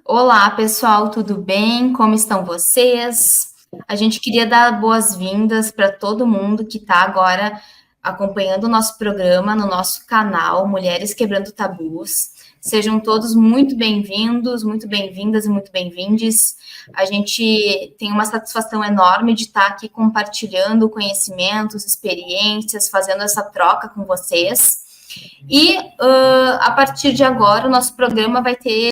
Olá, pessoal, tudo bem? Como estão vocês? A gente queria dar boas-vindas para todo mundo que está agora acompanhando o nosso programa no nosso canal Mulheres Quebrando Tabus. Sejam todos muito bem-vindos, muito bem-vindas e muito bem-vindes. A gente tem uma satisfação enorme de estar aqui compartilhando conhecimentos, experiências, fazendo essa troca com vocês. E a partir de agora, o nosso programa vai ter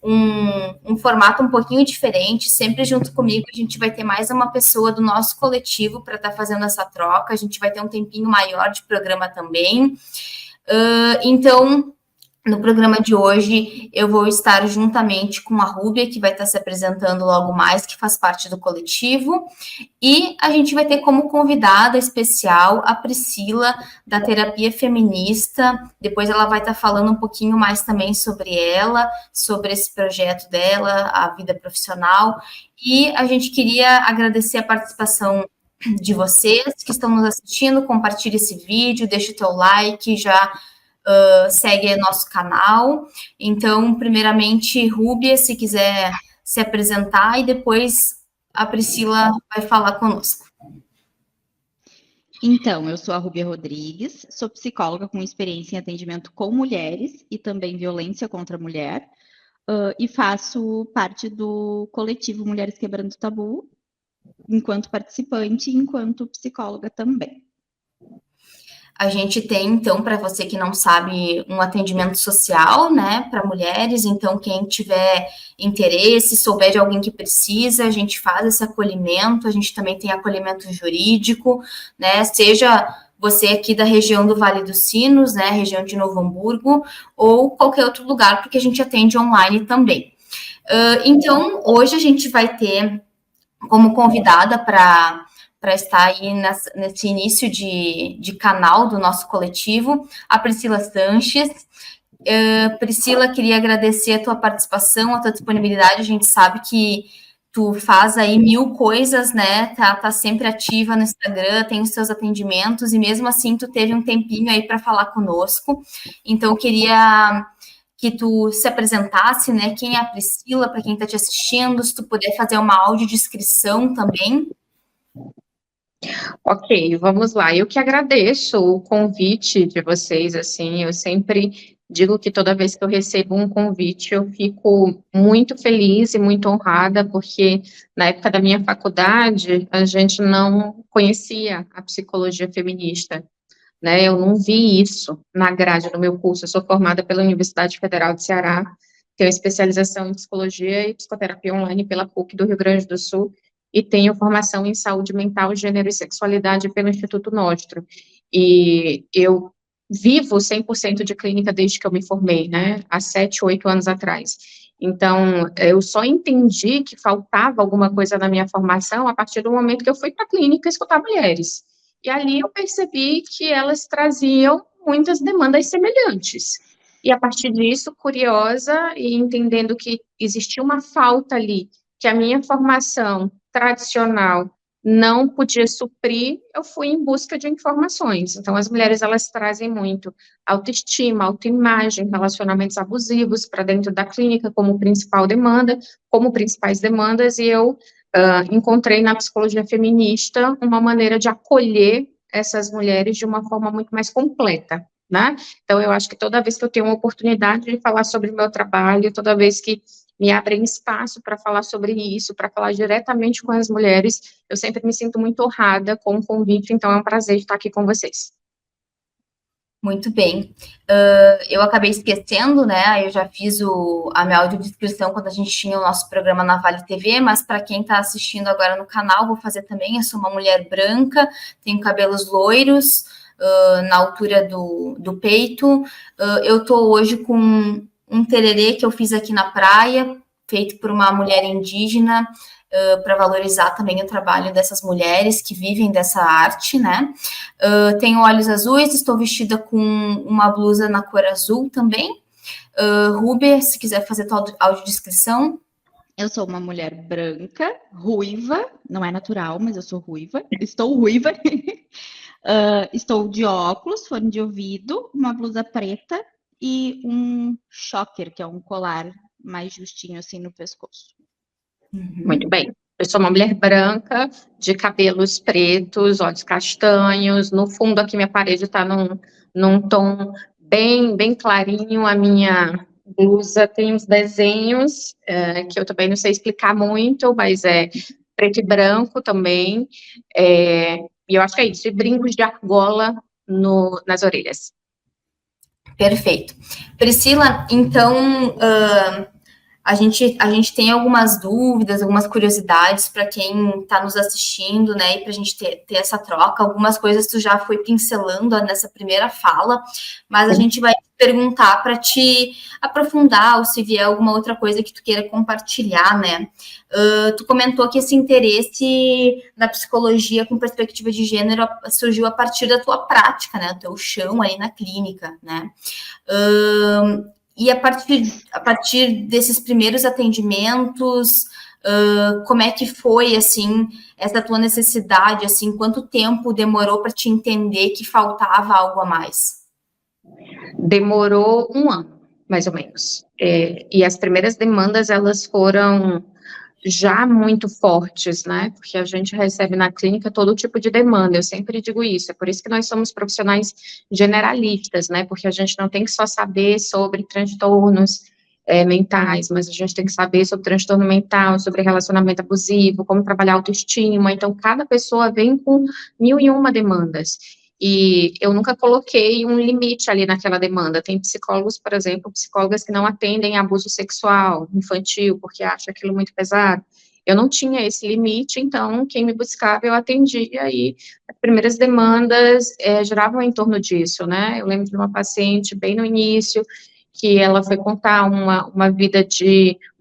um formato um pouquinho diferente. Sempre junto comigo, a gente vai ter mais uma pessoa do nosso coletivo para estar fazendo essa troca. A gente vai ter um tempinho maior de programa também. Então, no programa de hoje, eu vou estar juntamente com a Rúbia, que vai estar se apresentando logo mais, que faz parte do coletivo, e a gente vai ter como convidada especial a Priscila, da Terapia Feminista. Depois ela vai estar falando um pouquinho mais também sobre ela, sobre esse projeto dela, a vida profissional, e a gente queria agradecer a participação de vocês que estão nos assistindo. Compartilhe esse vídeo, deixe o teu like, já segue nosso canal. Então, primeiramente, Rúbia, se quiser se apresentar, e depois a Priscila vai falar conosco. Então, eu sou a Rúbia Rodrigues, sou psicóloga com experiência em atendimento com mulheres e também violência contra a mulher, e faço parte do coletivo Mulheres Quebrando Tabu, enquanto participante e enquanto psicóloga também. A gente tem, então, para você que não sabe, um atendimento social, né, para mulheres. Então, quem tiver interesse, souber de alguém que precisa, a gente faz esse acolhimento. A gente também tem acolhimento jurídico, né, seja você aqui da região do Vale dos Sinos, né, região de Novo Hamburgo, ou qualquer outro lugar, porque a gente atende online também. Então, hoje a gente vai ter como convidada para estar aí nesse início de canal do nosso coletivo, a Priscila Sanches. Priscila, queria agradecer a tua participação, a tua disponibilidade. A gente sabe que tu faz aí 1000 coisas, né? Tá sempre ativa no Instagram, tem os seus atendimentos, e mesmo assim tu teve um tempinho aí para falar conosco. Então, queria que tu se apresentasse, né? Quem é a Priscila, para quem está te assistindo, se tu puder fazer uma audiodescrição também. Ok, vamos lá. Eu que agradeço o convite de vocês, assim, eu sempre digo que toda vez que eu recebo um convite, eu fico muito feliz e muito honrada, porque na época da minha faculdade, a gente não conhecia a psicologia feminista, né? Eu não vi isso na grade do meu curso. Eu sou formada pela Universidade Federal de Ceará, tenho especialização em psicologia e psicoterapia online pela PUC do Rio Grande do Sul, e tenho formação em saúde mental, gênero e sexualidade pelo Instituto Nostro. E eu vivo 100% de clínica desde que eu me formei, né, há 7, 8 anos atrás. Então, eu só entendi que faltava alguma coisa na minha formação a partir do momento que eu fui para a clínica escutar mulheres. E ali eu percebi que elas traziam muitas demandas semelhantes. E a partir disso, curiosa e entendendo que existia uma falta ali, que a minha formação tradicional não podia suprir, eu fui em busca de informações. Então, as mulheres, elas trazem muito autoestima, autoimagem, relacionamentos abusivos para dentro da clínica como principal demanda, como principais demandas, e eu encontrei na psicologia feminista uma maneira de acolher essas mulheres de uma forma muito mais completa, né? Então, eu acho que toda vez que eu tenho uma oportunidade de falar sobre o meu trabalho, toda vez que me abrem espaço para falar sobre isso, para falar diretamente com as mulheres, eu sempre me sinto muito honrada com o convite, então é um prazer estar aqui com vocês. Muito bem. Eu acabei esquecendo, né? Eu já fiz a minha audiodescrição quando a gente tinha o nosso programa na Vale TV, mas para quem está assistindo agora no canal, vou fazer também. Eu sou uma mulher branca, tenho cabelos loiros, na altura do peito. Eu estou hoje com um tererê que eu fiz aqui na praia, feito por uma mulher indígena, para valorizar também o trabalho dessas mulheres que vivem dessa arte, né? Tenho olhos azuis, estou vestida com uma blusa na cor azul também. Rúbia, se quiser fazer tua audiodescrição. Eu sou uma mulher branca, ruiva, não é natural, mas eu sou ruiva, estou ruiva. Estou de óculos, fone de ouvido, uma blusa preta e um choker, que é um colar mais justinho assim no pescoço. Muito bem. Eu sou uma mulher branca, de cabelos pretos, olhos castanhos. No fundo, aqui minha parede está num tom bem clarinho. A minha blusa tem uns desenhos, que eu também não sei explicar muito, mas é preto e branco também. E eu acho que é isso. E brincos de argola nas orelhas. Perfeito. Priscila, então, a gente tem algumas dúvidas, algumas curiosidades para quem está nos assistindo, né? E para a gente ter essa troca. Algumas coisas tu já foi pincelando nessa primeira fala, mas a gente vai perguntar para te aprofundar, ou se vier alguma outra coisa que tu queira compartilhar, né? Tu comentou que esse interesse na psicologia com perspectiva de gênero surgiu a partir da tua prática, né? Do teu chão aí na clínica, né? E a partir desses primeiros atendimentos, como é que foi, assim, essa tua necessidade, assim, quanto tempo demorou para te entender que faltava algo a mais? Demorou 1 ano, mais ou menos. E as primeiras demandas, elas foram já muito fortes, né? Porque a gente recebe na clínica todo tipo de demanda, eu sempre digo isso, é por isso que nós somos profissionais generalistas, né? Porque a gente não tem que só saber sobre transtornos mentais, mas a gente tem que saber sobre transtorno mental, sobre relacionamento abusivo, como trabalhar autoestima, então cada pessoa vem com 1001 demandas. E eu nunca coloquei um limite ali naquela demanda. Tem psicólogos, por exemplo, psicólogas que não atendem abuso sexual infantil, porque acham aquilo muito pesado. Eu não tinha esse limite, então, quem me buscava, eu atendia, e as primeiras demandas giravam em torno disso, né? Eu lembro de uma paciente, bem no início, que ela foi contar uma vida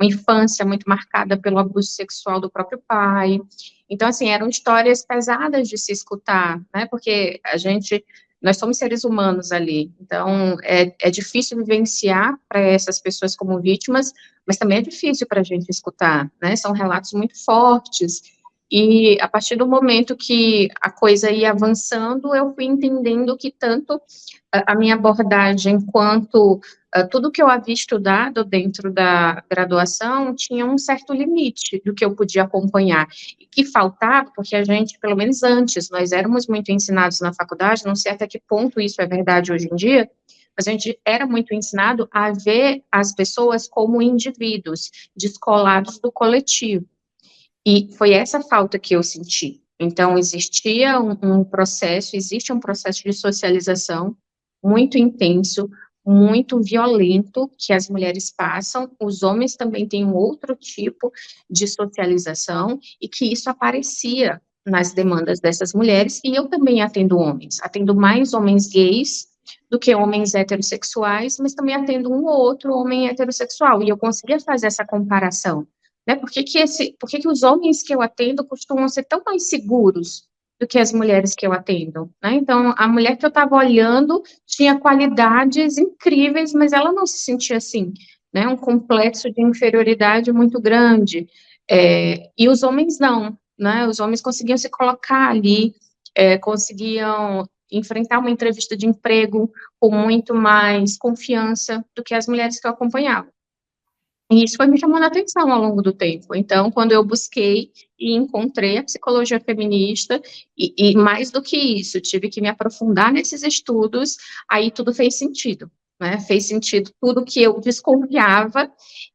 uma infância muito marcada pelo abuso sexual do próprio pai. Então, assim, eram histórias pesadas de se escutar, né, porque nós somos seres humanos ali, então é difícil vivenciar para essas pessoas como vítimas, mas também é difícil para a gente escutar, né, são relatos muito fortes, e a partir do momento que a coisa ia avançando, eu fui entendendo que tanto a minha abordagem quanto tudo que eu havia estudado dentro da graduação tinha um certo limite do que eu podia acompanhar, e que faltava, porque a gente, pelo menos antes, nós éramos muito ensinados na faculdade, não sei até que ponto isso é verdade hoje em dia, mas a gente era muito ensinado a ver as pessoas como indivíduos, descolados do coletivo, e foi essa falta que eu senti. Então, existe um processo de socialização muito intenso, muito violento que as mulheres passam, os homens também têm um outro tipo de socialização, e que isso aparecia nas demandas dessas mulheres, e eu também atendo homens, atendo mais homens gays do que homens heterossexuais, mas também atendo um ou outro homem heterossexual, e eu conseguia fazer essa comparação, né, por que os homens que eu atendo costumam ser tão mais seguros do que as mulheres que eu atendo, né? Então, a mulher que eu estava olhando tinha qualidades incríveis, mas ela não se sentia assim, né? Um complexo de inferioridade muito grande. E os homens não, né? Os homens conseguiam se colocar ali, conseguiam enfrentar uma entrevista de emprego com muito mais confiança do que as mulheres que eu acompanhava. E isso foi me chamando a atenção ao longo do tempo. Então, quando eu busquei e encontrei a psicologia feminista, e mais do que isso, tive que me aprofundar nesses estudos, aí tudo fez sentido, né? Fez sentido tudo que eu desconfiava,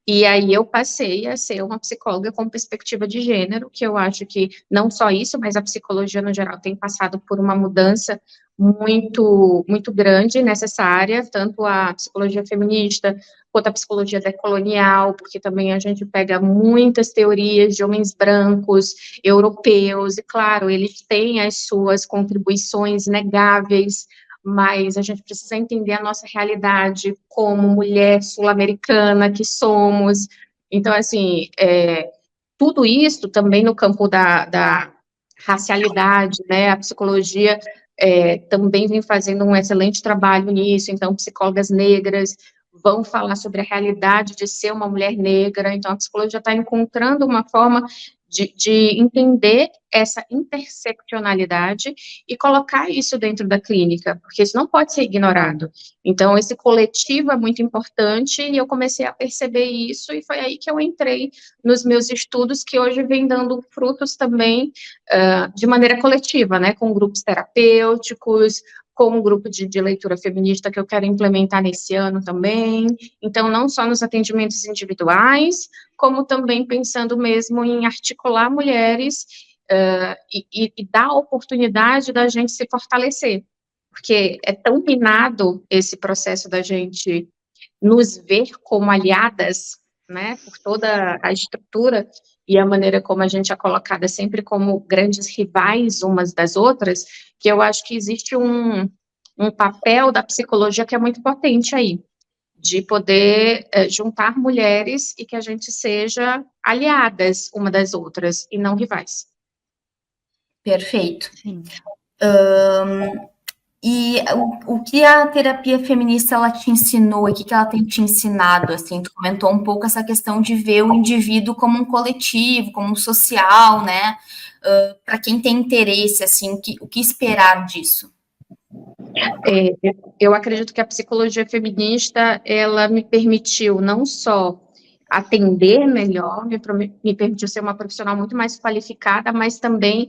e aí eu passei a ser uma psicóloga com perspectiva de gênero, que eu acho que não só isso, mas a psicologia no geral tem passado por uma mudança muito grande nessa área, tanto a psicologia feminista quanto a psicologia decolonial, porque também a gente pega muitas teorias de homens brancos, europeus, e claro, eles têm as suas contribuições inegáveis, mas a gente precisa entender a nossa realidade como mulher sul-americana que somos. Então, assim, tudo isso também no campo da racialidade, né, a psicologia também vem fazendo um excelente trabalho nisso, então psicólogas negras vão falar sobre a realidade de ser uma mulher negra, então a psicologia está encontrando uma forma de entender essa interseccionalidade e colocar isso dentro da clínica, porque isso não pode ser ignorado. Então, esse coletivo é muito importante e eu comecei a perceber isso e foi aí que eu entrei nos meus estudos, que hoje vem dando frutos também de maneira coletiva, né, com grupos terapêuticos, com um grupo de leitura feminista que eu quero implementar nesse ano também. Então, não só nos atendimentos individuais, como também pensando mesmo em articular mulheres e dar a oportunidade da gente se fortalecer, porque é tão minado esse processo da gente nos ver como aliadas, né, por toda a estrutura e a maneira como a gente é colocada sempre como grandes rivais umas das outras, que eu acho que existe um papel da psicologia que é muito potente aí, de poder juntar mulheres e que a gente seja aliadas uma das outras e não rivais. Perfeito. Sim. E o que a terapia feminista ela te ensinou e o que ela tem te ensinado, assim, tu comentou um pouco essa questão de ver o indivíduo como um coletivo, como um social, né? Para quem tem interesse, assim, o que esperar disso? Eu acredito que a psicologia feminista, ela me permitiu não só atender melhor, me permitiu ser uma profissional muito mais qualificada, mas também,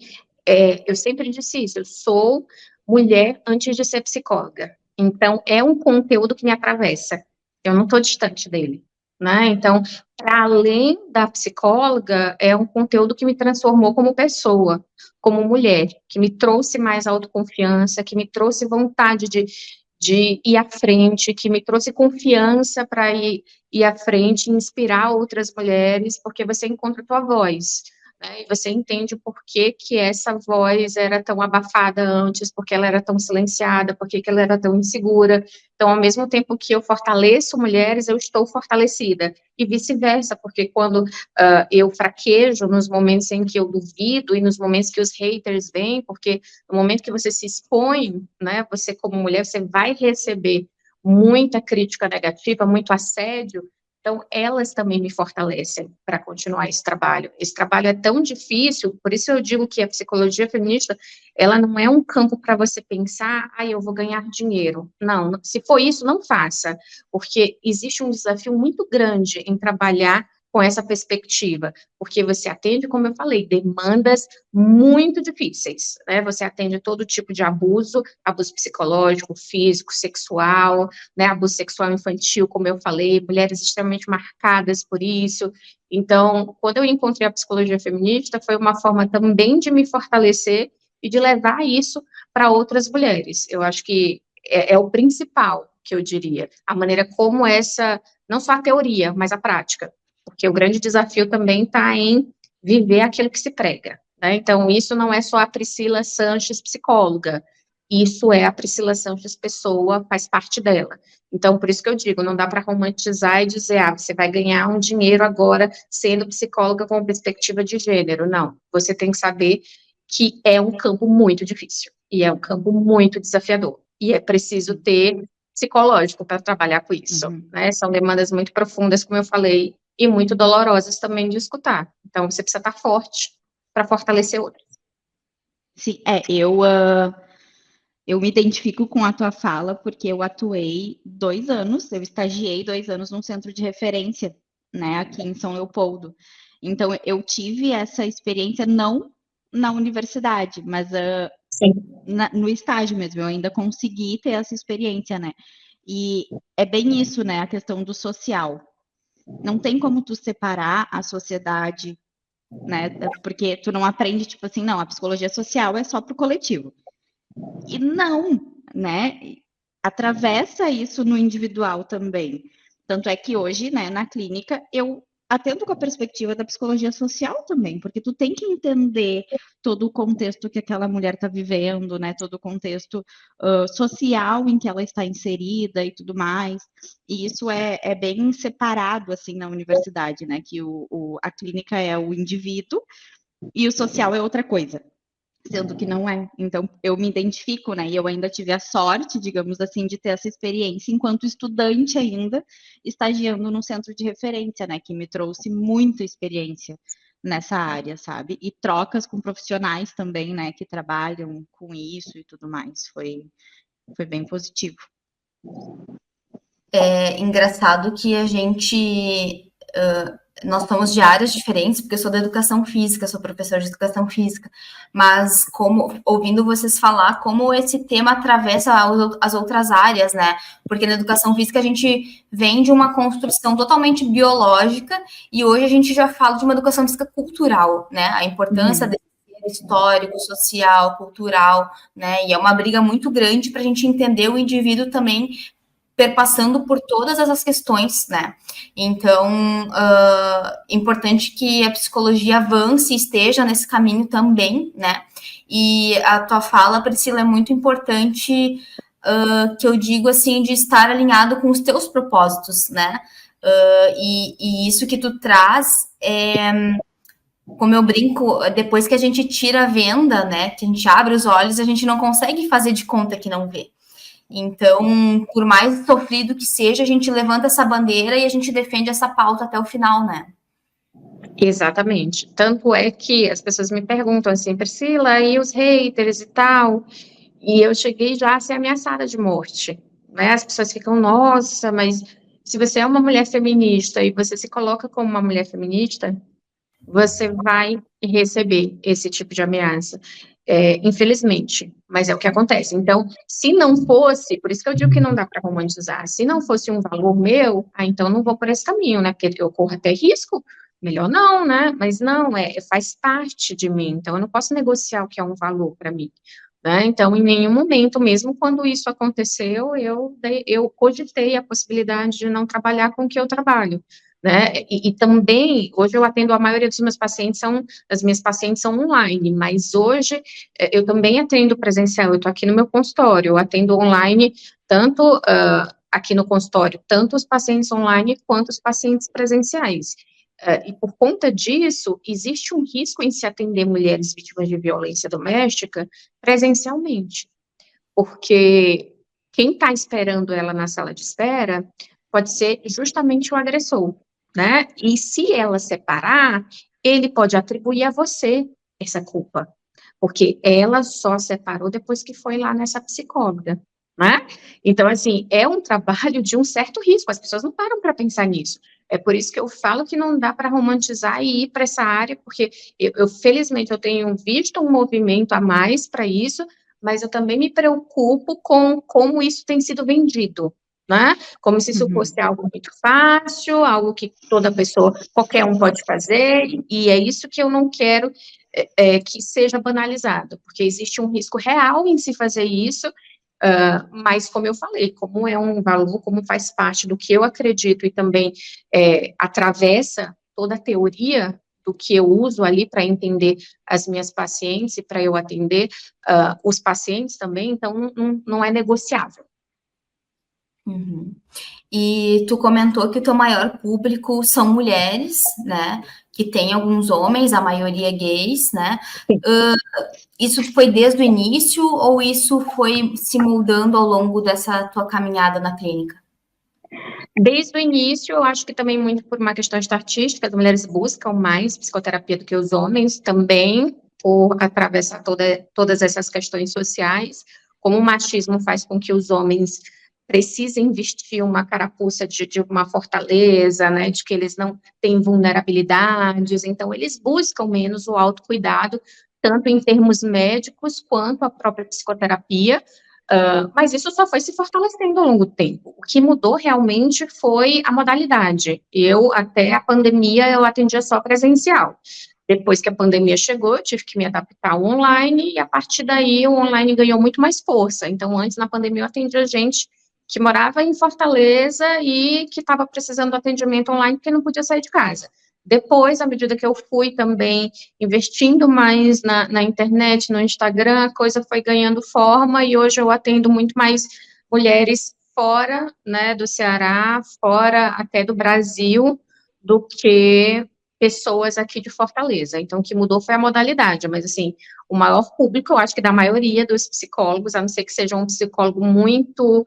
eu sempre disse isso, eu sou mulher antes de ser psicóloga. Então, é um conteúdo que me atravessa, eu não estou distante dele, né? Então, para além da psicóloga, é um conteúdo que me transformou como pessoa, como mulher, que me trouxe mais autoconfiança, que me trouxe vontade de ir à frente, que me trouxe confiança para ir à frente, inspirar outras mulheres, porque você encontra a tua voz, né, e você entende o porquê que essa voz era tão abafada antes, porque ela era tão silenciada, porque que ela era tão insegura. Então, ao mesmo tempo que eu fortaleço mulheres, eu estou fortalecida, e vice-versa, porque quando eu fraquejo nos momentos em que eu duvido e nos momentos que os haters vêm, porque no momento que você se expõe, né, você como mulher, você vai receber muita crítica negativa, muito assédio, então elas também me fortalecem para continuar esse trabalho. Esse trabalho é tão difícil, por isso eu digo que a psicologia feminista, ela não é um campo para você pensar, eu vou ganhar dinheiro. Não, se for isso, não faça, porque existe um desafio muito grande em trabalhar com essa perspectiva, porque você atende, como eu falei, demandas muito difíceis, né? Você atende todo tipo de abuso, abuso psicológico, físico, sexual, né? Abuso sexual infantil, como eu falei, mulheres extremamente marcadas por isso. Então, quando eu encontrei a psicologia feminista, foi uma forma também de me fortalecer e de levar isso para outras mulheres. Eu acho que é o principal, que eu diria, a maneira como essa, não só a teoria, mas a prática, porque o grande desafio também está em viver aquilo que se prega, né? Então, isso não é só a Priscila Sanches, psicóloga, isso é a Priscila Sanches, pessoa, faz parte dela. Então, por isso que eu digo, não dá para romantizar e dizer, você vai ganhar um dinheiro agora sendo psicóloga com perspectiva de gênero. Não, você tem que saber que é um campo muito difícil, e é um campo muito desafiador, e é preciso ter psicológico para trabalhar com isso, né? São demandas muito profundas, como eu falei, e muito dolorosas também de escutar. Então, você precisa estar forte para fortalecer outras. Sim, eu me identifico com a tua fala, porque eu atuei 2 anos, eu estagiei 2 anos num centro de referência, né, aqui em São Leopoldo. Então, eu tive essa experiência não na universidade, mas no estágio mesmo, eu ainda consegui ter essa experiência, né? E é bem isso, né, a questão do social. Não tem como tu separar a sociedade, né? Porque tu não aprende, tipo assim, não, a psicologia social é só para o coletivo. E não, né? Atravessa isso no individual também. Tanto é que hoje, né, na clínica, eu atendo com a perspectiva da psicologia social também, porque tu tem que entender todo o contexto que aquela mulher está vivendo, né, todo o contexto social em que ela está inserida e tudo mais. E isso é bem separado, assim, na universidade, né, que a clínica é o indivíduo e o social é outra coisa. Sendo que não é. Então, eu me identifico, né? E eu ainda tive a sorte, digamos assim, de ter essa experiência enquanto estudante ainda, estagiando no centro de referência, né? Que me trouxe muita experiência, nessa área, sabe? E trocas com profissionais também, né, que trabalham com isso e tudo mais. Foi bem positivo. É engraçado que a gente. Nós somos de áreas diferentes, porque eu sou da educação física, sou professora de educação física, mas como ouvindo vocês falar, como esse tema atravessa as outras áreas, né? Porque na educação física a gente vem de uma construção totalmente biológica e hoje a gente já fala de uma educação física cultural, né? A importância desse histórico, social, cultural, né? E é uma briga muito grande para a gente entender o indivíduo também perpassando por todas essas questões, né? Então, importante que a psicologia avance e esteja nesse caminho também, né? E a tua fala, Priscila, é muito importante, que eu digo assim, de estar alinhado com os teus propósitos, né? E isso que tu traz como eu brinco, depois que a gente tira a venda, né? Que a gente abre os olhos, a gente não consegue fazer de conta que não vê. Então, por mais sofrido que seja, a gente levanta essa bandeira e a gente defende essa pauta até o final, né? Exatamente. Tanto é que as pessoas me perguntam assim, Priscila, e os haters e tal? E eu cheguei já a ser ameaçada de morte, né? As pessoas ficam, nossa, mas se você é uma mulher feminista e você se coloca como uma mulher feminista, você vai receber esse tipo de ameaça. Infelizmente, mas é o que acontece. Então, se não fosse, por isso que eu digo que não dá para romantizar, se não fosse um valor meu, então não vou por esse caminho, né? Porque eu corro até risco, melhor não, né? Mas não, faz parte de mim, então eu não posso negociar o que é um valor para mim. Né? Então, em nenhum momento, mesmo quando isso aconteceu, eu cogitei a possibilidade de não trabalhar com o que eu trabalho. Né? E também, hoje eu atendo, a maioria dos meus pacientes as minhas pacientes são online, mas hoje eu também atendo presencial, eu estou aqui no meu consultório, eu atendo online, tanto aqui no consultório, tanto os pacientes online quanto os pacientes presenciais. E por conta disso, existe um risco em se atender mulheres vítimas de violência doméstica presencialmente, porque quem está esperando ela na sala de espera pode ser justamente o agressor, né? E se ela separar, ele pode atribuir a você essa culpa, porque ela só separou depois que foi lá nessa psicóloga, né? Então, assim, é um trabalho de um certo risco, as pessoas não param para pensar nisso. É por isso que eu falo que não dá para romantizar e ir para essa área, porque felizmente, eu tenho visto um movimento a mais para isso, mas eu também me preocupo com como isso tem sido vendido, né? Como se isso fosse algo muito fácil, algo que toda pessoa, qualquer um pode fazer, e é isso que eu não quero que seja banalizado, porque existe um risco real em se fazer isso, mas como eu falei, como é um valor, como faz parte do que eu acredito e também atravessa toda a teoria do que eu uso ali para entender as minhas pacientes e para eu atender os pacientes também, então não é negociável. Uhum. E tu comentou que o teu maior público são mulheres, né? Que tem alguns homens, a maioria gays, né? Isso foi desde o início ou isso foi se moldando ao longo dessa tua caminhada na clínica? Desde o início, eu acho que também muito por uma questão estatística, as mulheres buscam mais psicoterapia do que os homens, também por atravessar todas essas questões sociais, como o machismo faz com que os homens precisem vestir uma carapuça de uma fortaleza, né, de que eles não têm vulnerabilidades, então eles buscam menos o autocuidado, tanto em termos médicos quanto a própria psicoterapia, mas isso só foi se fortalecendo ao longo do tempo. O que mudou realmente foi a modalidade. Até a pandemia, eu atendia só presencial. Depois que a pandemia chegou, eu tive que me adaptar ao online, e a partir daí o online ganhou muito mais força. Então, antes, na pandemia, eu atendia gente que morava em Fortaleza e que estava precisando do atendimento online porque não podia sair de casa. Depois, à medida que eu fui também investindo mais na internet, no Instagram, a coisa foi ganhando forma e hoje eu atendo muito mais mulheres fora, né, do Ceará, fora até do Brasil, do que pessoas aqui de Fortaleza. Então, o que mudou foi a modalidade, mas, assim, o maior público, eu acho que da maioria dos psicólogos, a não ser que seja um psicólogo muito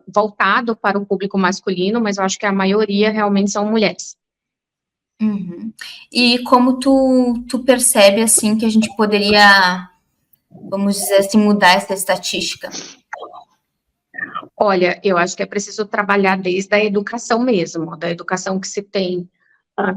voltado para o público masculino, mas eu acho que a maioria realmente são mulheres. Uhum. E como tu percebe, assim, que a gente poderia, vamos dizer assim, mudar essa estatística? Olha, eu acho que é preciso trabalhar desde a educação mesmo, da educação que se tem,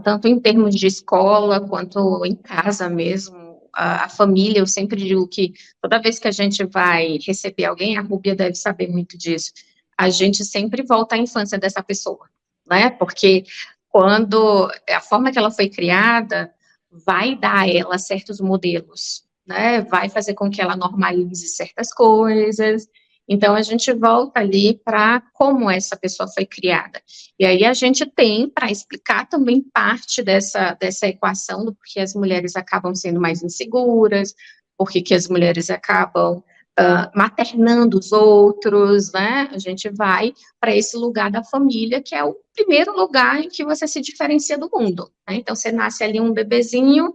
tanto em termos de escola, quanto em casa mesmo, a família. Eu sempre digo que toda vez que a gente vai receber alguém, a Rúbia deve saber muito disso, a gente sempre volta à infância dessa pessoa, né, porque quando a forma que ela foi criada vai dar a ela certos modelos, né, vai fazer com que ela normalize certas coisas. Então, a gente volta ali para como essa pessoa foi criada. E aí a gente tem, para explicar também parte dessa equação do porquê as mulheres acabam sendo mais inseguras, porquê que as mulheres acabam maternando os outros, né? A gente vai para esse lugar da família, que é o primeiro lugar em que você se diferencia do mundo, né? Então, você nasce ali um bebezinho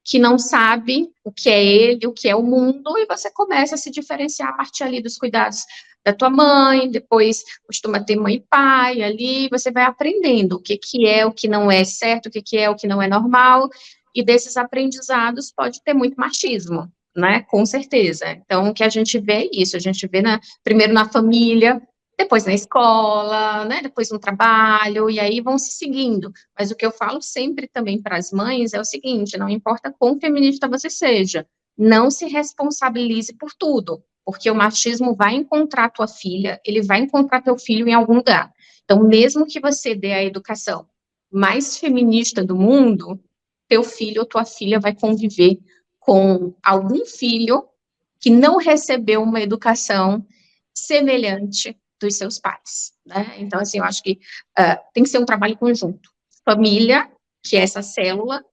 que não sabe o que é ele, o que é o mundo, e você começa a se diferenciar a partir ali dos cuidados da tua mãe, depois costuma ter mãe e pai ali, você vai aprendendo o que é, o que não é certo, o que é, o que não é normal, e desses aprendizados pode ter muito machismo, né, com certeza. Então, o que a gente vê é isso, a gente vê primeiro na família, depois na escola, né, depois no trabalho, e aí vão se seguindo. Mas o que eu falo sempre também para as mães é o seguinte: não importa quão feminista você seja, não se responsabilize por tudo, porque o machismo vai encontrar tua filha, ele vai encontrar teu filho em algum lugar. Então, mesmo que você dê a educação mais feminista do mundo, teu filho ou tua filha vai conviver com algum filho que não recebeu uma educação semelhante dos seus pais, né? Então, assim, eu acho que tem que ser um trabalho conjunto. Família, que é essa célula,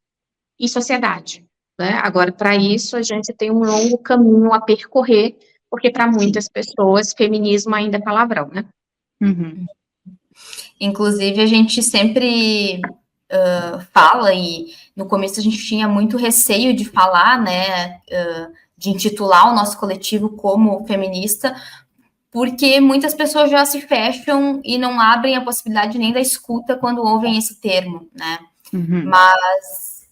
e sociedade, né? Agora, para isso, a gente tem um longo caminho a percorrer, porque para muitas pessoas, feminismo ainda é palavrão, né? Uhum. Inclusive, a gente sempre fala, e no começo a gente tinha muito receio de falar, né, de intitular o nosso coletivo como feminista, porque muitas pessoas já se fecham e não abrem a possibilidade nem da escuta quando ouvem esse termo, né? Uhum. Mas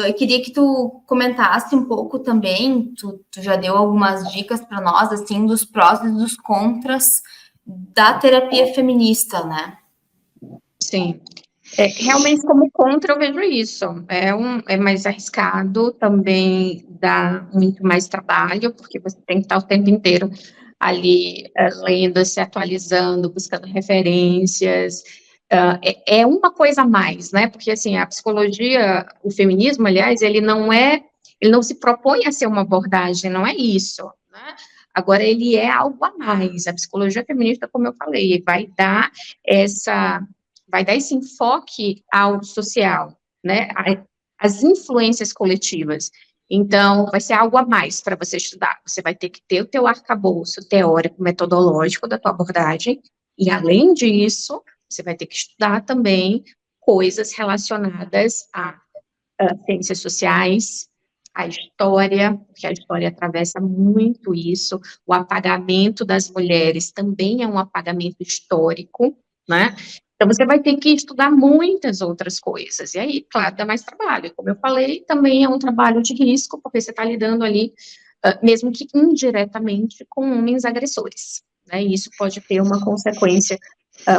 eu queria que tu comentasse um pouco também, tu já deu algumas dicas para nós, assim, dos prós e dos contras da terapia feminista, né? Sim. Realmente, como contra, eu vejo isso. É mais arriscado, também dá muito mais trabalho, porque você tem que estar o tempo inteiro ali lendo, se atualizando, buscando referências. É uma coisa a mais, né? Porque, assim, a psicologia, o feminismo, aliás, ele não se propõe a ser uma abordagem, não é isso, né? Agora, ele é algo a mais. A psicologia feminista, como eu falei, vai dar esse enfoque ao social, né, as influências coletivas. Então, vai ser algo a mais para você estudar. Você vai ter que ter o teu arcabouço teórico, metodológico da tua abordagem, e além disso, você vai ter que estudar também coisas relacionadas a ciências sociais, a história, porque a história atravessa muito isso, o apagamento das mulheres também é um apagamento histórico, né? Então, você vai ter que estudar muitas outras coisas, e aí, claro, dá mais trabalho. Como eu falei, também é um trabalho de risco, porque você está lidando ali, mesmo que indiretamente, com homens agressores, né? E isso pode ter uma consequência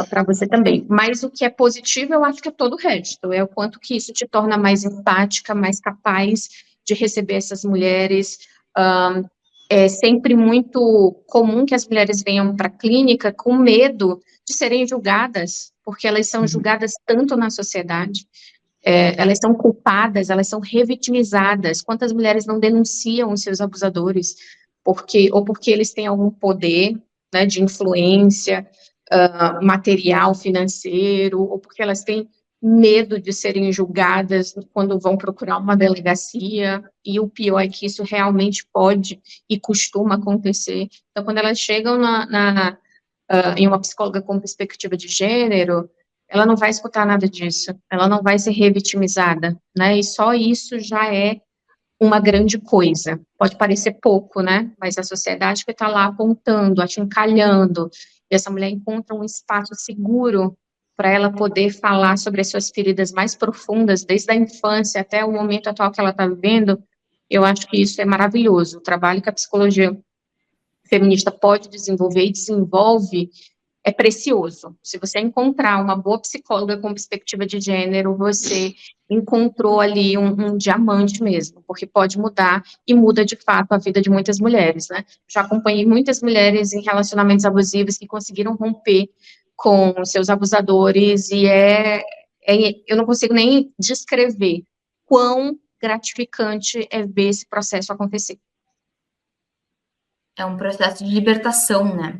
para você também. Mas o que é positivo, eu acho que é todo o resto, é o quanto que isso te torna mais empática, mais capaz de receber essas mulheres. É sempre muito comum que as mulheres venham para a clínica com medo de serem julgadas, porque elas são julgadas tanto na sociedade, elas são culpadas, elas são revitimizadas. Quantas mulheres não denunciam os seus abusadores, porque eles têm algum poder, né, de influência, material, financeiro, ou porque elas têm medo de serem julgadas quando vão procurar uma delegacia, e o pior é que isso realmente pode e costuma acontecer. Então, quando elas chegam em uma psicóloga com perspectiva de gênero, ela não vai escutar nada disso, ela não vai ser revitimizada, né, e só isso já é uma grande coisa. Pode parecer pouco, né, mas a sociedade que está lá apontando, achincalhando, e essa mulher encontra um espaço seguro para ela poder falar sobre as suas feridas mais profundas, desde a infância até o momento atual que ela está vivendo, eu acho que isso é maravilhoso. O trabalho que a psicologia feminista pode desenvolver e desenvolve é precioso. Se você encontrar uma boa psicóloga com perspectiva de gênero, você encontrou ali um diamante mesmo, porque pode mudar e muda de fato a vida de muitas mulheres, né? Já acompanhei muitas mulheres em relacionamentos abusivos que conseguiram romper com seus abusadores e eu não consigo nem descrever quão gratificante é ver esse processo acontecer. É um processo de libertação, né?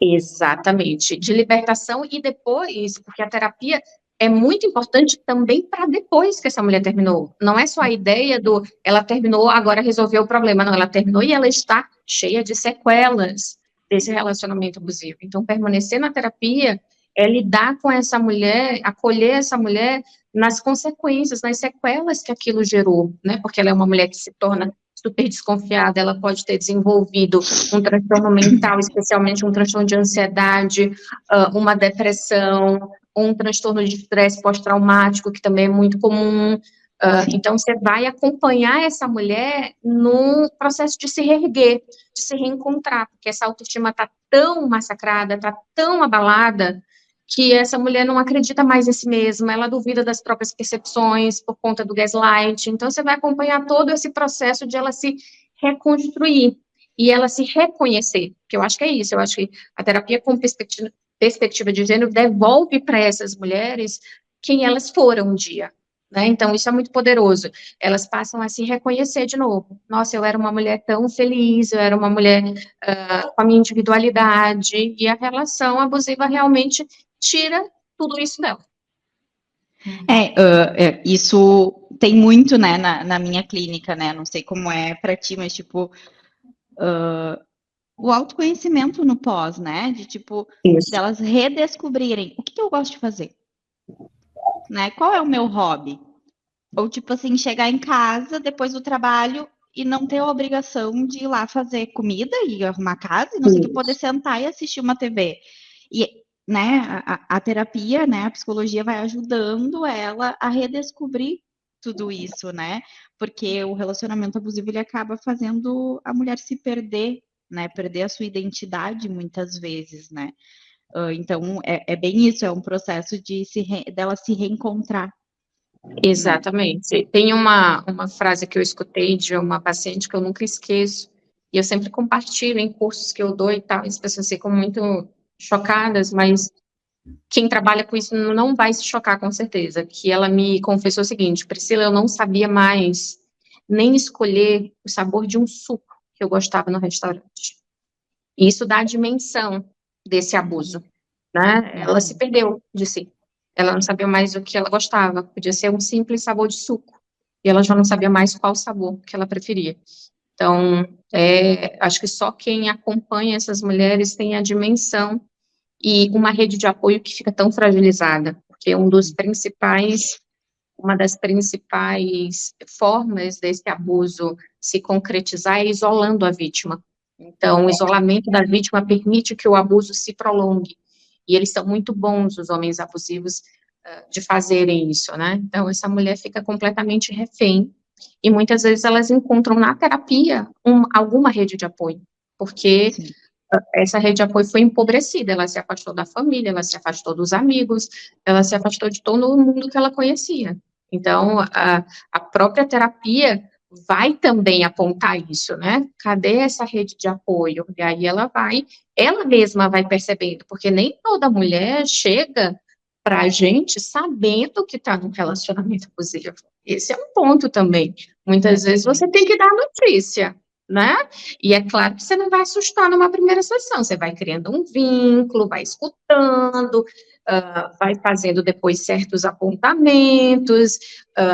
Exatamente, de libertação e depois, porque a terapia é muito importante também para depois que essa mulher terminou. Não é só a ideia do ela terminou, agora resolveu o problema. Não, ela terminou e ela está cheia de sequelas desse relacionamento abusivo. Então, permanecer na terapia é lidar com essa mulher, acolher essa mulher nas consequências, nas sequelas que aquilo gerou, né? Porque ela é uma mulher que se torna super desconfiada, ela pode ter desenvolvido um transtorno mental, especialmente um transtorno de ansiedade, uma depressão, um transtorno de estresse pós-traumático, que também é muito comum. Então, você vai acompanhar essa mulher no processo de se reerguer, de se reencontrar, porque essa autoestima está tão massacrada, está tão abalada, que essa mulher não acredita mais em si mesma, ela duvida das próprias percepções por conta do gaslight. Então, você vai acompanhar todo esse processo de ela se reconstruir e ela se reconhecer, que eu acho que é isso, eu acho que a terapia com perspectiva de gênero devolve para essas mulheres quem elas foram um dia, né? Então, isso é muito poderoso. Elas passam a se reconhecer de novo. Nossa, eu era uma mulher tão feliz, eu era uma mulher com a minha individualidade, e a relação abusiva realmente tira tudo isso dela. Isso tem muito, né, na minha clínica, né, não sei como é para ti, mas, tipo, o autoconhecimento no pós, né, de, tipo, delas redescobrirem o que eu gosto de fazer, né, qual é o meu hobby, ou, tipo assim, chegar em casa depois do trabalho e não ter a obrigação de ir lá fazer comida e arrumar casa, e não sei o que, poder sentar e assistir uma TV, e, né, a terapia, né, a psicologia vai ajudando ela a redescobrir tudo isso, né, porque o relacionamento abusivo, ele acaba fazendo a mulher se perder, né, perder a sua identidade muitas vezes, né, então é bem isso, é um processo dela se reencontrar. Exatamente. Tem uma frase que eu escutei de uma paciente que eu nunca esqueço, e eu sempre compartilho em cursos que eu dou e tal, e as pessoas ficam muito chocadas, mas quem trabalha com isso não vai se chocar, com certeza, que ela me confessou o seguinte: Priscila, eu não sabia mais nem escolher o sabor de um suco que eu gostava no restaurante. E isso dá a dimensão desse abuso, né? Ela se perdeu de si. Ela não sabia mais o que ela gostava. Podia ser um simples sabor de suco. E ela já não sabia mais qual sabor que ela preferia. Então, acho que só quem acompanha essas mulheres tem a dimensão e uma rede de apoio que fica tão fragilizada. Porque uma das principais formas desse abuso se concretizar é isolando a vítima. Então, o isolamento da vítima permite que o abuso se prolongue. E eles são muito bons, os homens abusivos, de fazerem isso, né? Então, essa mulher fica completamente refém. E muitas vezes elas encontram na terapia alguma rede de apoio, porque essa rede de apoio foi empobrecida, ela se afastou da família, ela se afastou dos amigos, ela se afastou de todo mundo que ela conhecia. Então, a própria terapia vai também apontar isso, né? Cadê essa rede de apoio? E aí ela mesma vai percebendo, porque nem toda mulher chega para a gente sabendo que está num relacionamento abusivo. Esse é um ponto também. Muitas vezes você tem que dar notícia, né? E é claro que você não vai assustar numa primeira sessão, você vai criando um vínculo, vai escutando, vai fazendo depois certos apontamentos,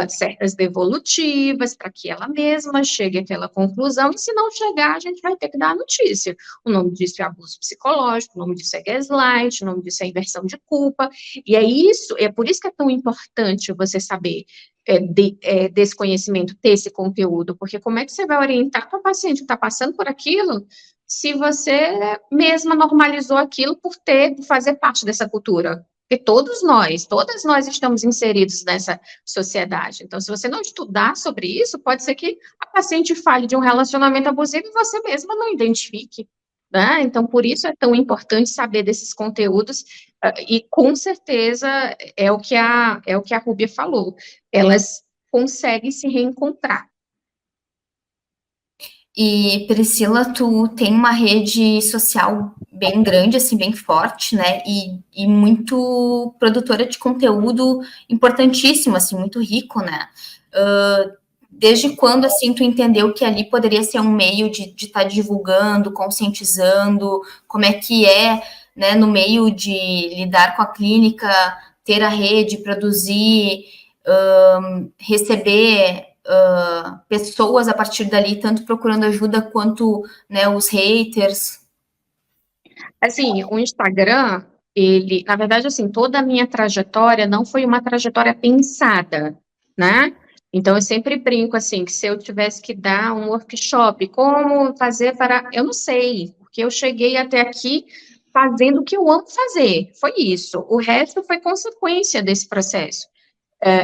certas devolutivas, para que ela mesma chegue àquela conclusão, e se não chegar, a gente vai ter que dar a notícia. O nome disso é abuso psicológico, o nome disso é gaslight, o nome disso é inversão de culpa, e é por isso que é tão importante você saber desse conhecimento, ter esse conteúdo, porque como é que você vai orientar a paciente que está passando por aquilo, se você mesma normalizou aquilo por fazer parte dessa cultura? Porque todas nós estamos inseridos nessa sociedade. Então, se você não estudar sobre isso, pode ser que a paciente fale de um relacionamento abusivo e você mesma não identifique, né? Então, por isso é tão importante saber desses conteúdos, e com certeza é o que a Rúbia falou, elas conseguem se reencontrar. E Priscila, tu tem uma rede social bem grande, assim, bem forte, né? E muito produtora de conteúdo importantíssimo, assim, muito rico, né? Desde quando, assim, tu entendeu que ali poderia ser um meio de estar divulgando, conscientizando, como é que é, né, no meio de lidar com a clínica, ter a rede, produzir, receber pessoas a partir dali, tanto procurando ajuda quanto, né, os haters? Assim, o Instagram, ele, na verdade, assim, toda a minha trajetória não foi uma trajetória pensada, né? Então, eu sempre brinco, assim, que se eu tivesse que dar um workshop, como fazer para... Eu não sei, porque eu cheguei até aqui fazendo o que eu amo fazer, foi isso. O resto foi consequência desse processo.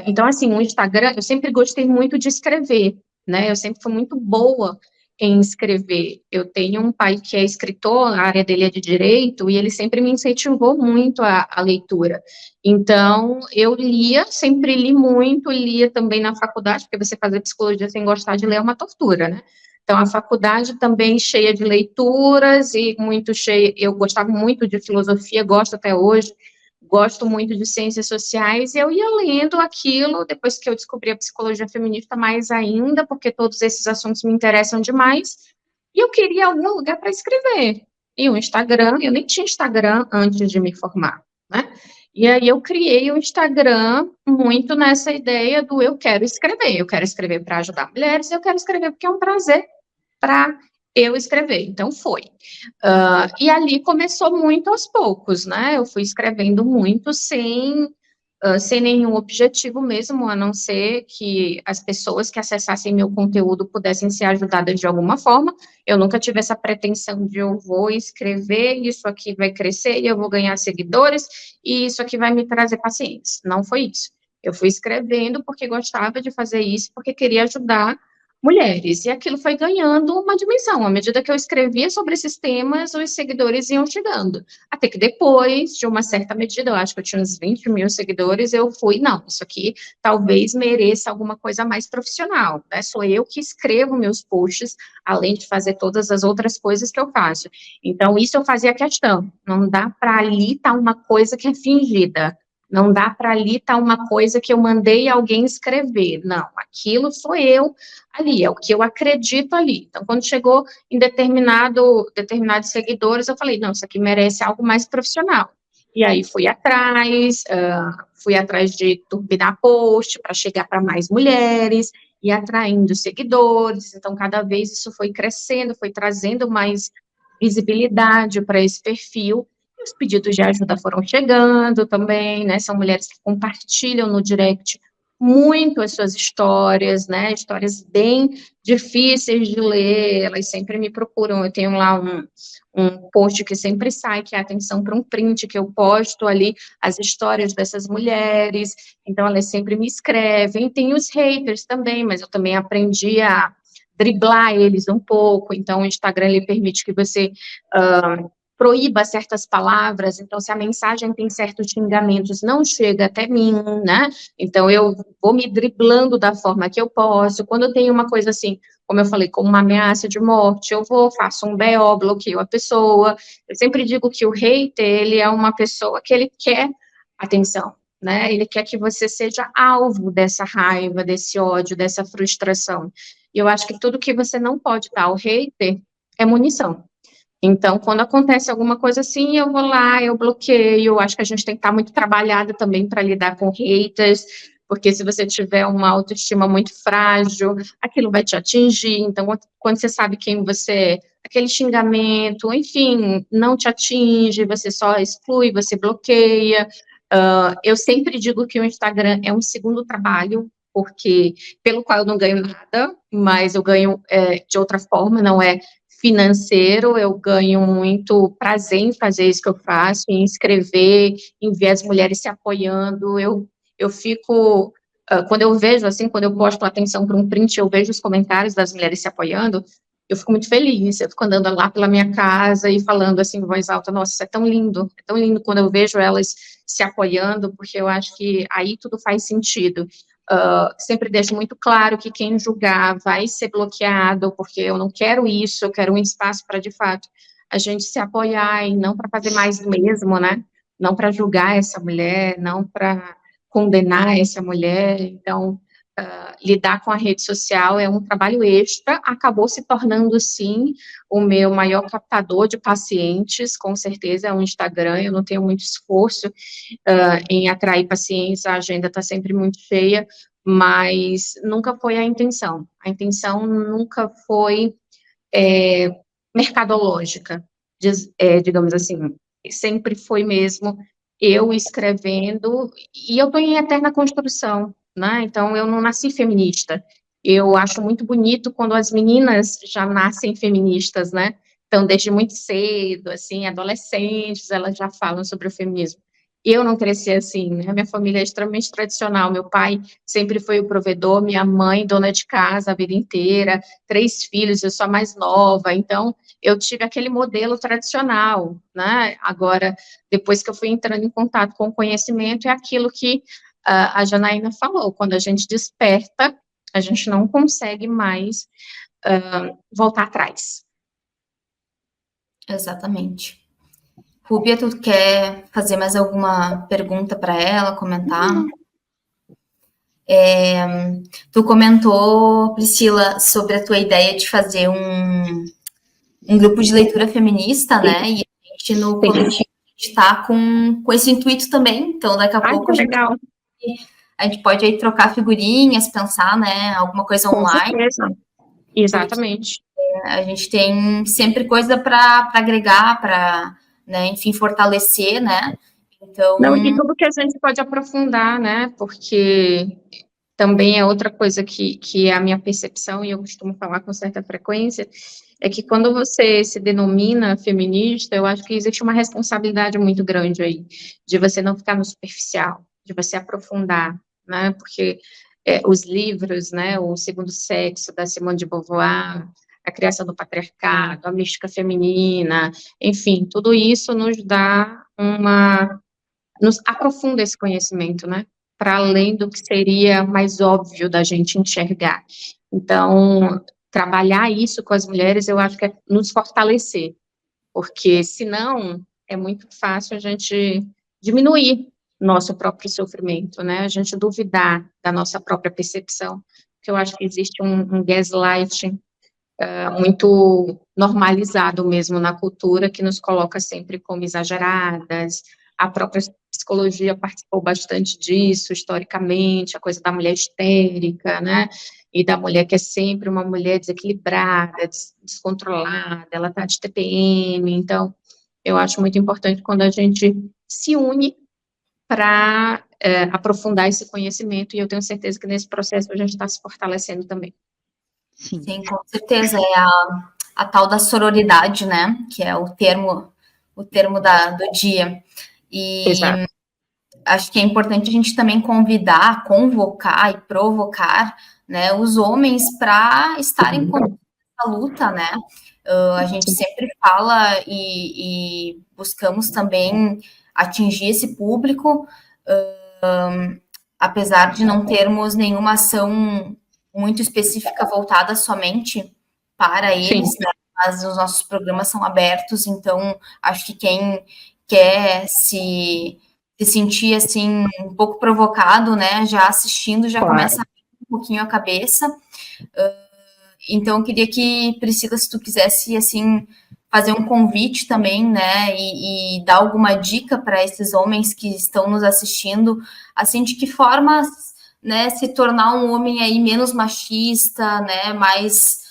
Então, assim, o Instagram, eu sempre gostei muito de escrever, né? Eu sempre fui muito boa em escrever. Eu tenho um pai que é escritor, a área dele é de direito, e ele sempre me incentivou muito a leitura. Então, eu lia, sempre li muito, lia também na faculdade, porque você fazer psicologia sem gostar de ler é uma tortura, né? Então, a faculdade também cheia de leituras e muito cheia. Eu gostava muito de filosofia, gosto até hoje. Gosto muito de ciências sociais, e eu ia lendo aquilo, depois que eu descobri a psicologia feminista, mais ainda, porque todos esses assuntos me interessam demais, e eu queria algum lugar para escrever. E o Instagram, eu nem tinha Instagram antes de me formar, né? E aí eu criei o Instagram muito nessa ideia do eu quero escrever para ajudar mulheres, eu quero escrever porque é um prazer para eu escrever. Então, foi. E ali começou muito aos poucos, né? Eu fui escrevendo muito sem nenhum objetivo mesmo, a não ser que as pessoas que acessassem meu conteúdo pudessem ser ajudadas de alguma forma. Eu nunca tive essa pretensão de eu vou escrever, isso aqui vai crescer e eu vou ganhar seguidores, e isso aqui vai me trazer pacientes. Não foi isso. Eu fui escrevendo porque gostava de fazer isso, porque queria ajudar mulheres, e aquilo foi ganhando uma dimensão. À medida que eu escrevia sobre esses temas, os seguidores iam chegando. Até que depois, de uma certa medida, eu acho que eu tinha uns 20 mil seguidores, eu fui, não, isso aqui talvez mereça alguma coisa mais profissional, né? Sou eu que escrevo meus posts, além de fazer todas as outras coisas que eu faço. Então, isso eu fazia questão. Não dá para ali estar uma coisa que é fingida. Não dá para ali estar uma coisa que eu mandei alguém escrever. Não, aquilo sou eu ali, é o que eu acredito ali. Então, quando chegou em determinados seguidores, eu falei, não, isso aqui merece algo mais profissional. E aí fui atrás de turbinar post para chegar para mais mulheres e atraindo seguidores. Então, cada vez isso foi crescendo, foi trazendo mais visibilidade para esse perfil. E os pedidos de ajuda foram chegando também, né? São mulheres que compartilham no direct muito as suas histórias, né? Histórias bem difíceis de ler, elas sempre me procuram. Eu tenho lá um post que sempre sai, que é atenção para um print, que eu posto ali as histórias dessas mulheres, então elas sempre me escrevem. Tem os haters também, mas eu também aprendi a driblar eles um pouco, então o Instagram ele permite que você proíba certas palavras, então se a mensagem tem certos xingamentos, não chega até mim, né? Então eu vou me driblando da forma que eu posso. Quando eu tenho uma coisa assim, como eu falei, como uma ameaça de morte, eu vou, faço um BO, bloqueio a pessoa. Eu sempre digo que o hater, ele é uma pessoa que ele quer atenção, né? Ele quer que você seja alvo dessa raiva, desse ódio, dessa frustração. E eu acho que tudo que você não pode dar ao hater é munição. Então, quando acontece alguma coisa assim, eu vou lá, eu bloqueio. Acho que a gente tem que estar muito trabalhada também para lidar com haters, porque se você tiver uma autoestima muito frágil, aquilo vai te atingir. Então, quando você sabe quem você é, aquele xingamento, enfim, não te atinge, você só exclui, você bloqueia. Eu sempre digo que o Instagram é um segundo trabalho, porque pelo qual eu não ganho nada, mas eu ganho de outra forma, não é financeiro, eu ganho muito prazer em fazer isso que eu faço, em escrever, em ver as mulheres se apoiando, eu fico, quando eu vejo, assim, quando eu posto atenção para um print, eu vejo os comentários das mulheres se apoiando, eu fico muito feliz, eu fico andando lá pela minha casa e falando, assim, em voz alta, nossa, isso é tão lindo quando eu vejo elas se apoiando, porque eu acho que aí tudo faz sentido. Sempre deixo muito claro que quem julgar vai ser bloqueado, porque eu não quero isso, eu quero um espaço para, de fato, a gente se apoiar e não para fazer mais do mesmo, né? Não para julgar essa mulher, não para condenar essa mulher. Então, lidar com a rede social é um trabalho extra, acabou se tornando, sim, o meu maior captador de pacientes, com certeza é o Instagram, eu não tenho muito esforço em atrair pacientes, a agenda está sempre muito cheia, mas nunca foi a intenção nunca foi mercadológica, digamos assim, sempre foi mesmo eu escrevendo, e eu estou em eterna construção, né, então eu não nasci feminista, eu acho muito bonito quando as meninas já nascem feministas, né, então desde muito cedo, assim, adolescentes, elas já falam sobre o feminismo. Eu não cresci assim, né, minha família é extremamente tradicional, meu pai sempre foi o provedor, minha mãe dona de casa a vida inteira, 3 filhos, eu sou a mais nova, então eu tive aquele modelo tradicional, né? Agora, depois que eu fui entrando em contato com o conhecimento, é aquilo que a Janaína falou, quando a gente desperta, a gente não consegue mais voltar atrás. Exatamente. Rúbia, tu quer fazer mais alguma pergunta para ela, comentar? Tu comentou, Priscila, sobre a tua ideia de fazer um grupo de leitura feminista, né? E a gente no coletivo está com esse intuito também. Então, daqui a pouco a gente pode aí trocar figurinhas, pensar, né? Alguma coisa Com online. certeza. Exatamente. A gente tem sempre coisa para agregar, para, né, enfim, fortalecer, né? Então. Não, e tudo que a gente pode aprofundar, né? Porque também é outra coisa que é a minha percepção, e eu costumo falar com certa frequência, é que quando você se denomina feminista, eu acho que existe uma responsabilidade muito grande aí, de você não ficar no superficial, de você aprofundar, né, porque os livros, né, o Segundo Sexo, da Simone de Beauvoir, a criação do patriarcado, a mística feminina, enfim, tudo isso nos aprofunda esse conhecimento, né, para além do que seria mais óbvio da gente enxergar. Então, trabalhar isso com as mulheres, eu acho que é nos fortalecer, porque senão é muito fácil a gente diminuir nosso próprio sofrimento, né? A gente duvidar da nossa própria percepção, porque eu acho que existe um gaslighting muito normalizado mesmo na cultura, que nos coloca sempre como exageradas. A própria psicologia participou bastante disso, historicamente, a coisa da mulher histérica, né? E da mulher que é sempre uma mulher desequilibrada, descontrolada, ela está de TPM. Então, eu acho muito importante quando a gente se une para aprofundar esse conhecimento, e eu tenho certeza que nesse processo a gente está se fortalecendo também. Sim, com certeza. É a tal da sororidade, né? Que é o termo do dia. E Exato. acho que é importante a gente também convidar, convocar e provocar, né, os homens para estarem com essa luta, né? A gente sempre fala e buscamos também atingir esse público, apesar de não termos nenhuma ação muito específica voltada somente para eles, né? Mas os nossos programas são abertos, então acho que quem quer se sentir assim um pouco provocado, né, já assistindo, já começa a abrir um pouquinho a cabeça. Então eu queria que, Priscila, se tu quisesse assim fazer um convite também, né, e dar alguma dica para esses homens que estão nos assistindo, assim, de que forma, né, se tornar um homem aí menos machista, né, mais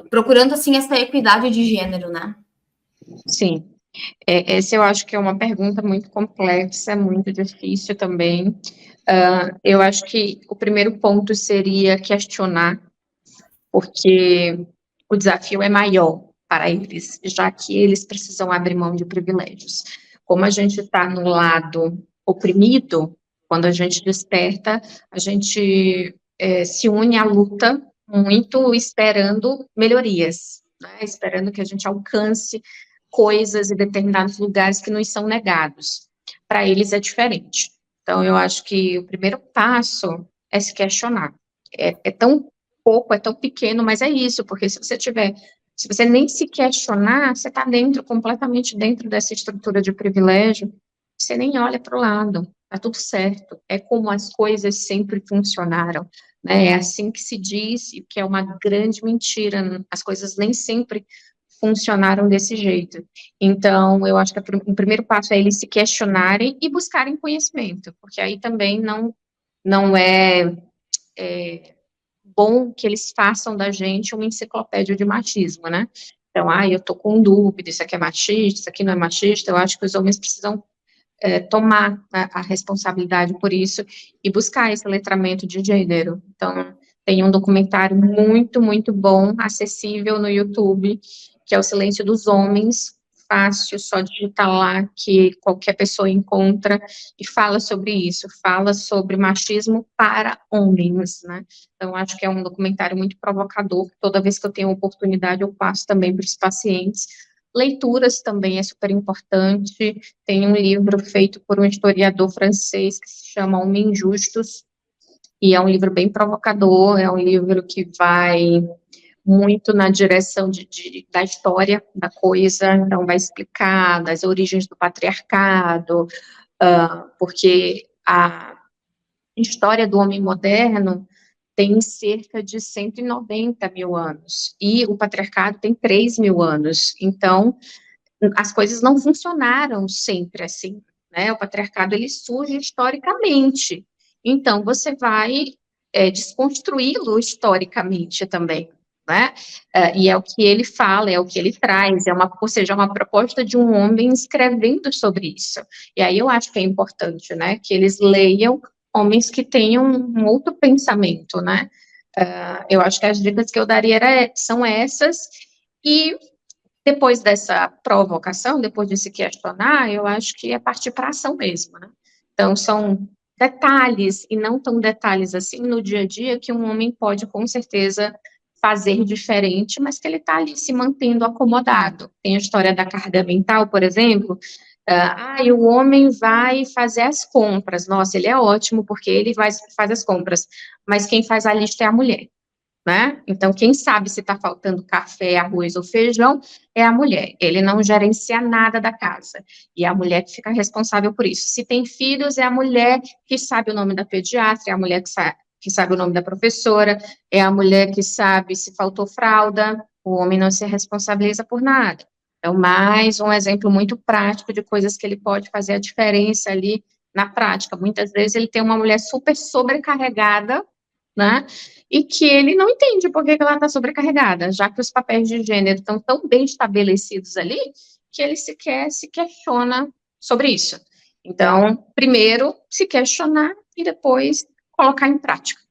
procurando assim essa equidade de gênero, né? Sim. Essa eu acho que é uma pergunta muito complexa, muito difícil também. Eu acho que o primeiro ponto seria questionar porque o desafio é maior para eles, já que eles precisam abrir mão de privilégios. Como a gente está no lado oprimido, quando a gente desperta, a gente se une à luta muito esperando melhorias, né? Esperando que a gente alcance coisas em determinados lugares que nos são negados. Para eles é diferente. Então, eu acho que o primeiro passo é se questionar. É tão pouco, é tão pequeno, mas é isso, porque se você nem se questionar, você está completamente dentro dessa estrutura de privilégio, você nem olha para o lado, está tudo certo, é como as coisas sempre funcionaram, né? É assim que se diz, e que é uma grande mentira, as coisas nem sempre funcionaram desse jeito. Então, eu acho que o primeiro passo é eles se questionarem e buscarem conhecimento, porque aí também não é bom que eles façam da gente uma enciclopédia de machismo, né? Então, eu tô com dúvida, isso aqui é machista, isso aqui não é machista, eu acho que os homens precisam tomar a responsabilidade por isso e buscar esse letramento de gênero. Então, tem um documentário muito, muito bom, acessível no YouTube, que é O Silêncio dos Homens, fácil, só digitar lá que qualquer pessoa encontra e fala sobre isso, fala sobre machismo para homens, né? Então, acho que é um documentário muito provocador, toda vez que eu tenho oportunidade eu passo também para os pacientes. Leituras também é super importante, tem um livro feito por um historiador francês que se chama Homens Injustos, e é um livro bem provocador, é um livro que vai muito na direção da história da coisa, então vai explicar das origens do patriarcado, porque a história do homem moderno tem cerca de 190 mil anos, e o patriarcado tem 3 mil anos, então as coisas não funcionaram sempre assim, né? O patriarcado, ele surge historicamente, então você vai desconstruí-lo historicamente também, né? E é o que ele fala, é o que ele traz, ou seja, é uma proposta de um homem escrevendo sobre isso. E aí eu acho que é importante, né, que eles leiam homens que tenham um outro pensamento, né? Eu acho que as dicas que eu daria são essas, e depois dessa provocação, depois de se questionar, eu acho que é partir para a ação mesmo, né? Então, são detalhes, e não tão detalhes assim, no dia a dia, que um homem pode, com certeza, fazer diferente, mas que ele está ali se mantendo acomodado. Tem a história da carga mental, por exemplo, o homem vai fazer as compras, nossa, ele é ótimo, porque ele faz as compras, mas quem faz a lista é a mulher, né? Então, quem sabe se está faltando café, arroz ou feijão é a mulher. Ele não gerencia nada da casa. E é a mulher que fica responsável por isso. Se tem filhos, é a mulher que sabe o nome da pediatra, é a mulher que sabe o nome da professora, é a mulher que sabe se faltou fralda. O homem não se responsabiliza por nada. Então, mais um exemplo muito prático de coisas que ele pode fazer a diferença ali na prática. Muitas vezes ele tem uma mulher super sobrecarregada, né? E que ele não entende por que ela está sobrecarregada, já que os papéis de gênero estão tão bem estabelecidos ali, que ele sequer se questiona sobre isso. Então, primeiro, se questionar e depois colocar em prática.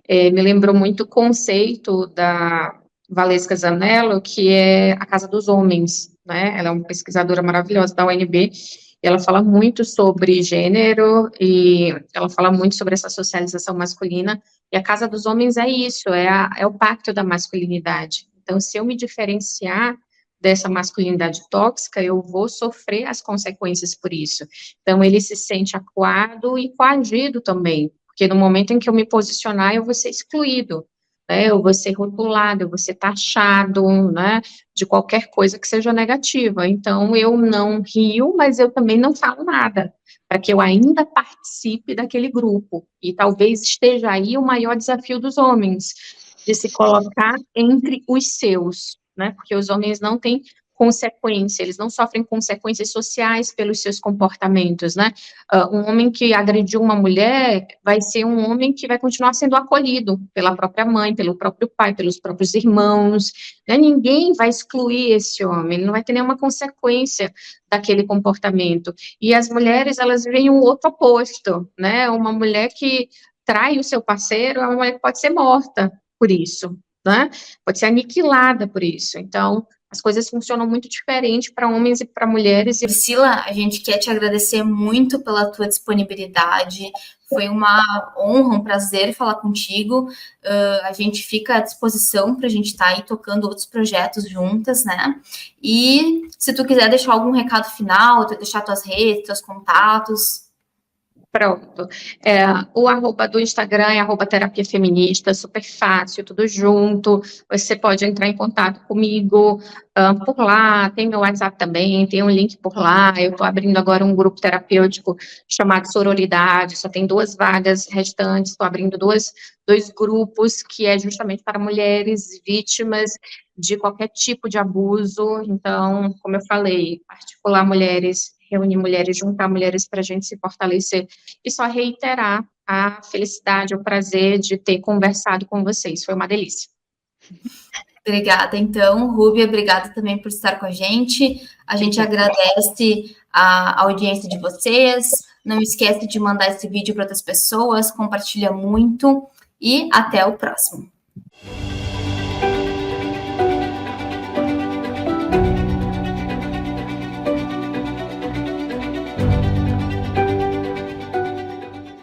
Me lembrou muito o conceito da Valesca Zanello, que é a Casa dos Homens, né? Ela é uma pesquisadora maravilhosa da UNB, e ela fala muito sobre gênero, e ela fala muito sobre essa socialização masculina, e a Casa dos Homens é isso, é o pacto da masculinidade. Então, se eu me diferenciar dessa masculinidade tóxica, eu vou sofrer as consequências por isso. Então, ele se sente acuado e coagido também, porque no momento em que eu me posicionar, eu vou ser excluído, né? Eu vou ser rotulado, eu vou ser taxado, né? De qualquer coisa que seja negativa. Então, eu não rio, mas eu também não falo nada, para que eu ainda participe daquele grupo. E talvez esteja aí o maior desafio dos homens, de se colocar entre os seus, né? Porque os homens não têm consequência, eles não sofrem consequências sociais pelos seus comportamentos, né? Um homem que agrediu uma mulher vai ser um homem que vai continuar sendo acolhido pela própria mãe, pelo próprio pai, pelos próprios irmãos, né? Ninguém vai excluir esse homem, ele não vai ter nenhuma consequência daquele comportamento. E as mulheres, elas veem o outro oposto, né? Uma mulher que trai o seu parceiro é uma mulher que pode ser morta, por isso, né? Pode ser aniquilada por isso. Então, as coisas funcionam muito diferente para homens e para mulheres. Priscila, a gente quer te agradecer muito pela tua disponibilidade. Foi uma honra, um prazer falar contigo. A gente fica à disposição para a gente estar aí tocando outros projetos juntas, né? E se tu quiser deixar algum recado final, deixar tuas redes, teus contatos. Pronto. O arroba do Instagram é @terapia feminista, super fácil, tudo junto. Você pode entrar em contato comigo por lá, tem meu WhatsApp também, tem um link por lá. Eu estou abrindo agora um grupo terapêutico chamado Sororidade, só tem 2 vagas restantes, estou abrindo dois grupos, que é justamente para mulheres vítimas de qualquer tipo de abuso. Então, como eu falei, articular mulheres, reunir mulheres, juntar mulheres para a gente se fortalecer. E só reiterar a felicidade, o prazer de ter conversado com vocês. Foi uma delícia. Obrigada, então. Rúbia, obrigada também por estar com a gente. A gente agradece a audiência de vocês. Não esquece de mandar esse vídeo para outras pessoas, compartilha muito e até o próximo.